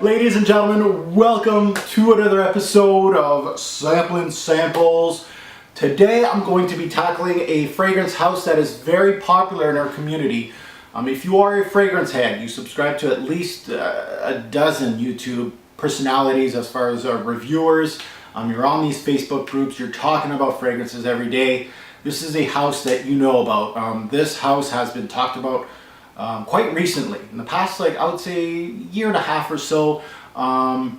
Ladies and gentlemen, welcome to another episode of Samplin' Samples. Today I'm going to be tackling a fragrance house that is very popular in our community. If you are a fragrance head, you subscribe to at least a dozen YouTube personalities as far as reviewers. You're on these Facebook groups, you're talking about fragrances every day. This is a house that you know about. This house has been talked about quite recently. In the past, I would say year and a half or so,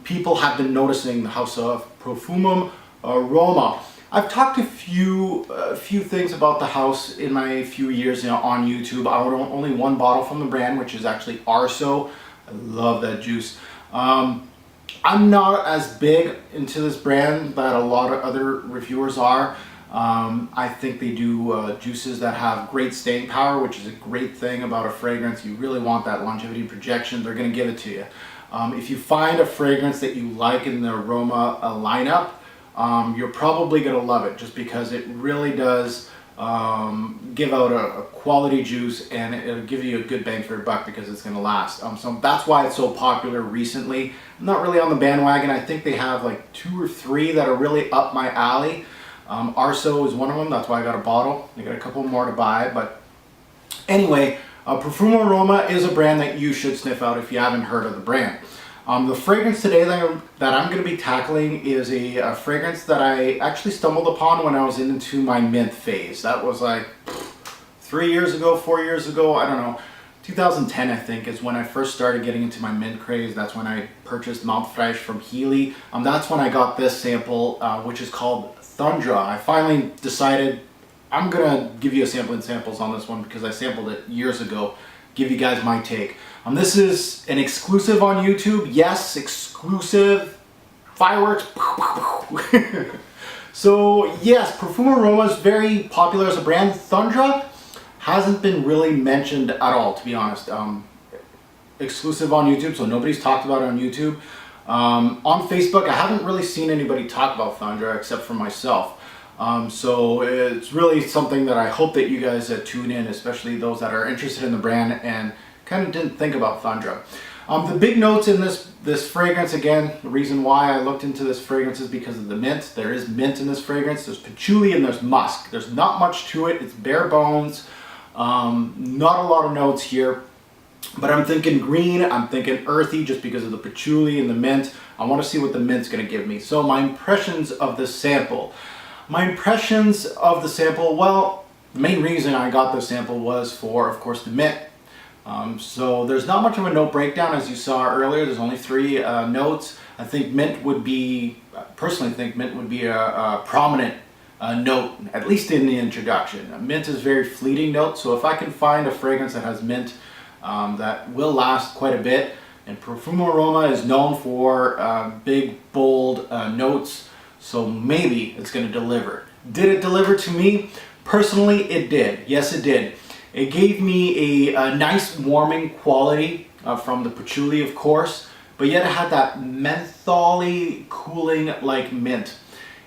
people have been noticing the house of Profumum Roma. I've talked a few things about the house in my few years on YouTube. I own only one bottle from the brand, which is actually Arso. I love that juice. I'm not as big into this brand that a lot of other reviewers are. I think they do juices that have great staying power, which is a great thing about a fragrance. You really want that longevity and projection. They're going to give it to you. If you find a fragrance that you like in the Roma lineup, you're probably going to love it, just because it really does give out a quality juice, and it'll give you a good bang for your buck because it's going to last. So that's why it's so popular recently. I'm not really on the bandwagon. I think they have like 2 or 3 that are really up my alley. Arso is one of them. That's why I got a bottle. I got a couple more to buy. But anyway, Profumum Roma is a brand that you should sniff out if you haven't heard of the brand. The fragrance today that I'm going to be tackling is a fragrance that I actually stumbled upon when I was into my mint phase. That was like 3 years ago, 4 years ago, I don't know. 2010, I think, is when I first started getting into my mint craze. That's when I purchased Mount Fresh from Healy. That's when I got this sample, which is called Thundra. I finally decided I'm gonna give you a sampling samples on this one because I sampled it years ago. Give you guys my take. This is an exclusive on YouTube. Yes, exclusive. Fireworks. So yes, Profumum Roma is very popular as a brand. Thundra hasn't been really mentioned at all, to be honest. Exclusive on YouTube, so nobody's talked about it on YouTube. On Facebook, I haven't really seen anybody talk about Thundra except for myself. So it's really something that I hope that you guys tune in, especially those that are interested in the brand and kind of didn't think about Thundra. The big notes in this fragrance, again, the reason why I looked into this fragrance is because of the mint. There is mint in this fragrance. There's patchouli and there's musk. There's not much to it. It's bare bones. Not a lot of notes here. But I'm thinking green, I'm thinking earthy just because of the patchouli and the mint. I want to see what the mint's going to give me. So my impressions of this sample. My impressions of the sample, well, the main reason I got this sample was for, of course, the mint. So there's not much of a note breakdown as you saw earlier. There's only 3 notes. I think mint would be, personally think mint would be a prominent note, at least in the introduction. Mint is a very fleeting note, so if I can find a fragrance that has mint that will last quite a bit, and Profumum Roma is known for big, bold notes, so maybe it's going to deliver. Did it deliver to me? Personally, it did. Yes, it did. It gave me a nice warming quality from the patchouli, of course, but yet it had that mentholy, cooling like mint.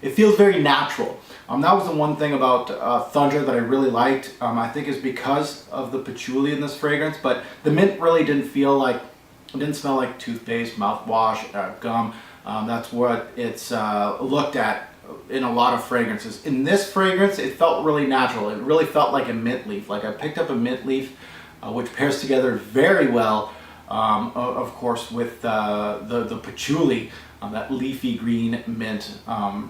It feels very natural. That was the one thing about Thundra that I really liked. I think is because of the patchouli in this fragrance, but the mint really didn't smell like toothpaste, mouthwash, gum. That's what it's looked at in a lot of fragrances. In this fragrance, it felt really natural. It really felt like a mint leaf. Like I picked up a mint leaf, which pairs together very well, of course, with the patchouli. That leafy green mint,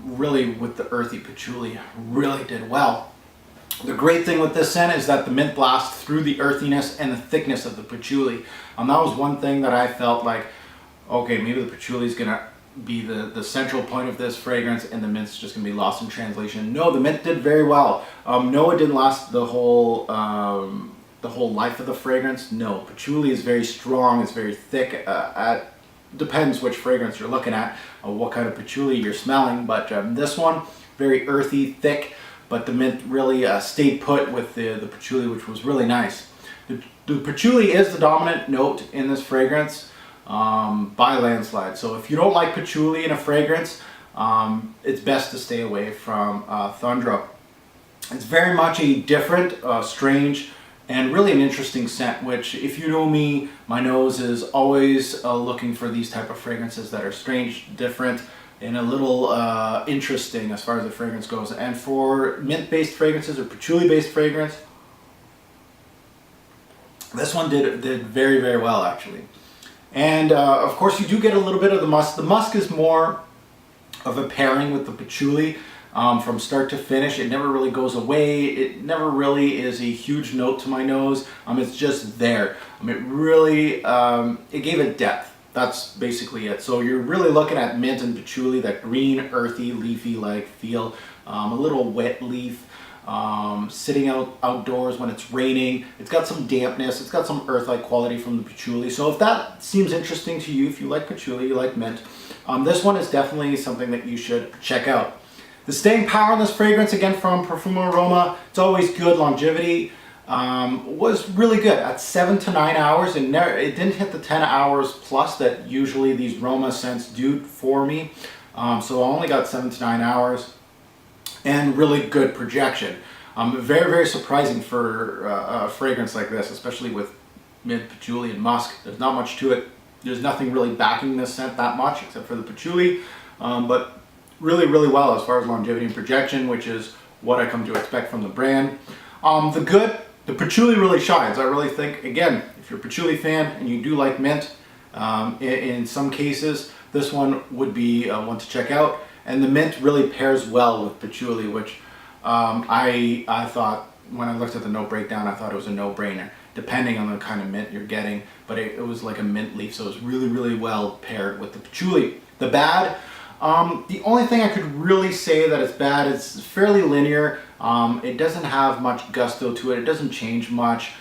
really with the earthy patchouli, really did well. The great thing with this scent is that the mint blasts through the earthiness and the thickness of the patchouli. That was one thing that I felt like, okay, maybe the patchouli is going to be the central point of this fragrance and the mint's just going to be lost in translation. No, the mint did very well. No, it didn't last the whole life of the fragrance. No, patchouli is very strong, it's very thick. Depends which fragrance you're looking at, what kind of patchouli you're smelling, but this one, very earthy, thick, but the mint really stayed put with the patchouli, which was really nice. The patchouli is the dominant note in this fragrance by a landslide. So if you don't like patchouli in a fragrance, it's best to stay away from Thundra. It's very much a different, strange, and really an interesting scent, which if you know me, my nose is always looking for these type of fragrances that are strange, different, and a little interesting as far as the fragrance goes. And for mint-based fragrances or patchouli-based fragrance, this one did very, very well actually. And of course you do get a little bit of the musk. The musk is more of a pairing with the patchouli from start to finish. It never really goes away. It never really is a huge note to my nose. It's just there. It really, it gave it depth. That's basically it. So you're really looking at mint and patchouli, that green, earthy, leafy-like feel, a little wet leaf. Sitting outdoors when it's raining. It's got some dampness, it's got some earth-like quality from the patchouli. So if that seems interesting to you, if you like patchouli, you like mint, this one is definitely something that you should check out. The staying power on this fragrance, again from Profumum Roma, it's always good. Longevity was really good at 7 to 9 hours, and it didn't hit the 10 hours plus that usually these Roma scents do for me. So I only got 7 to 9 hours. And really good projection. Very, very surprising for a fragrance like this, especially with mint, patchouli, and musk. There's not much to it. There's nothing really backing this scent that much except for the patchouli, but really, really well as far as longevity and projection, which is what I come to expect from the brand. The patchouli really shines. I really think, again, if you're a patchouli fan and you do like mint, in some cases, this one would be one to check out. And the mint really pairs well with patchouli, which I thought, when I looked at the note breakdown, I thought it was a no-brainer, depending on the kind of mint you're getting. But it was like a mint leaf, so it was really, really well paired with the patchouli. The bad, the only thing I could really say that it's bad, it's fairly linear. It doesn't have much gusto to it. It doesn't change much.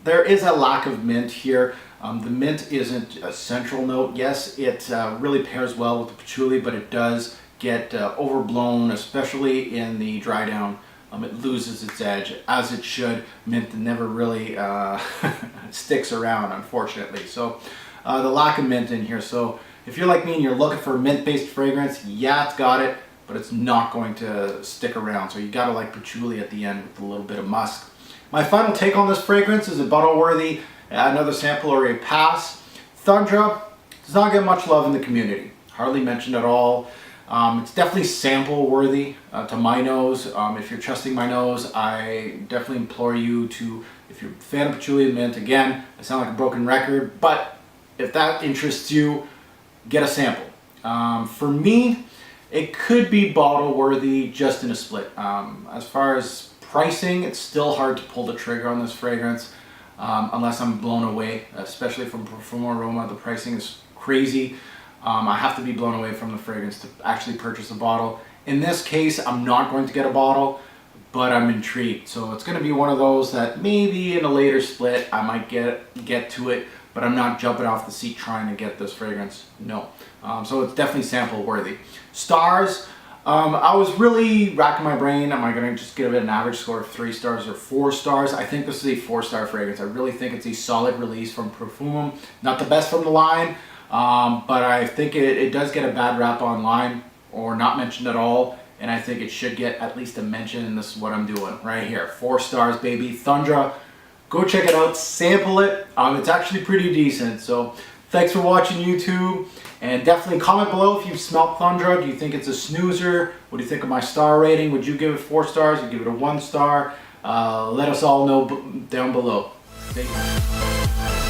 There is a lack of mint here. The mint isn't a central note. Yes, it really pairs well with the patchouli, but it does get overblown, especially in the dry down. It loses its edge, as it should. Mint never really sticks around, unfortunately. So the lack of mint in here. So if you're like me and you're looking for a mint-based fragrance, yeah, it's got it, but it's not going to stick around. So you gotta like patchouli at the end with a little bit of musk. My final take on this fragrance, is it bottle worthy? Another sample or a pass. Thundra does not get much love in the community. Hardly mentioned at all. It's definitely sample worthy to my nose. If you're trusting my nose, I definitely implore you to, if you're a fan of patchouli and mint, again, I sound like a broken record, but if that interests you, get a sample. For me, it could be bottle worthy just in a split. As far as pricing, it's still hard to pull the trigger on this fragrance. Unless I'm blown away, especially from Profumum Roma. The pricing is crazy. I have to be blown away from the fragrance to actually purchase a bottle. In this case, I'm not going to get a bottle, but I'm intrigued. So it's going to be one of those that maybe in a later split I might get to it, but I'm not jumping off the seat trying to get this fragrance. No. So it's definitely sample worthy. Stars. I was really racking my brain. Am I going to just give it an average score of 3 stars or 4 stars? I think this is a 4-star fragrance. I really think it's a solid release from Profumum. Not the best from the line, but I think it does get a bad rap online, or not mentioned at all. And I think it should get at least a mention, and this is what I'm doing right here. 4 stars, baby. Thundra. Go check it out. Sample it. It's actually pretty decent. So thanks for watching, YouTube. And definitely comment below if you've smelled Thundra. Do you think it's a snoozer? What do you think of my star rating? Would you give it 4 stars? Would you give it a 1 star? Let us all know down below. Thank you.